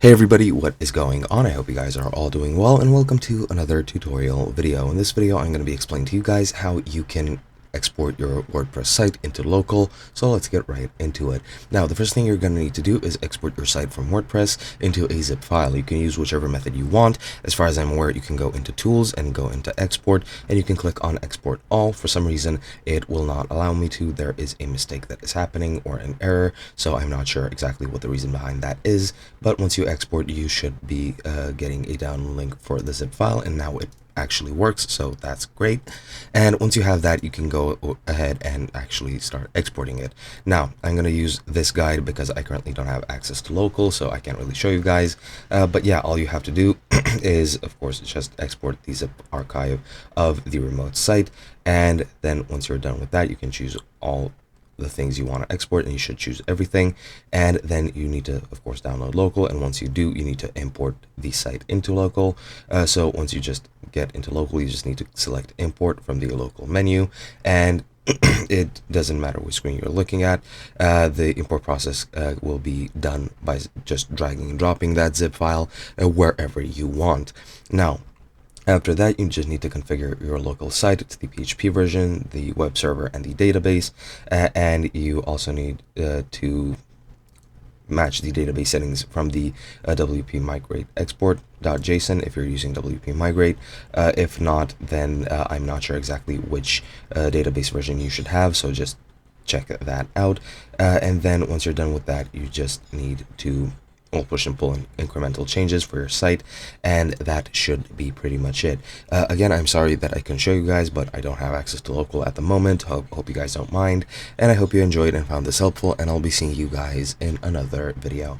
Hey everybody, what is going on? I hope you guys are all doing well, and welcome to another tutorial video. In this video, I'm going to be explaining to you guys how you can export your WordPress site into local. So let's get right into it. Now, the first thing you're going to need to do is export your site from WordPress into a zip file. You can use whichever method you want. As far as I'm aware, you can go into tools and go into export, and you can click on export all. For some reason, it will not allow me to. There is a mistake that is happening or an error, so I'm not sure exactly what the reason behind that is. But once you export, you should be getting a download link for the zip file, and now it actually works, so that's great. And once you have that, you can go ahead and actually start exporting it. Now, I'm going to use this guide because I currently don't have access to local, so I can't really show you guys. But yeah, all you have to do is, of course, just export the zip archive of the remote site. And then once you're done with that, you can choose all the things you want to export, and you should choose everything. And then you need to, of course, download local, and once you do, you need to import the site into local. So once you just get into local, you just need to select import from the local menu, and it doesn't matter which screen you're looking at. The import process will be done by just dragging and dropping that zip file wherever you want. Now, after that, you just need to configure your local site to the PHP version, the web server, and the database. And you also need to match the database settings from the WP migrate export.json if you're using WP migrate. If not, then I'm not sure exactly which database version you should have, so just check that out. And then once you're done with that, you just need to push and pull incremental changes for your site, and that should be pretty much it. Again, I'm sorry that I can show you guys, but I don't have access to local at the moment. Hope you guys don't mind, and I hope you enjoyed and found this helpful, and I'll be seeing you guys in another video.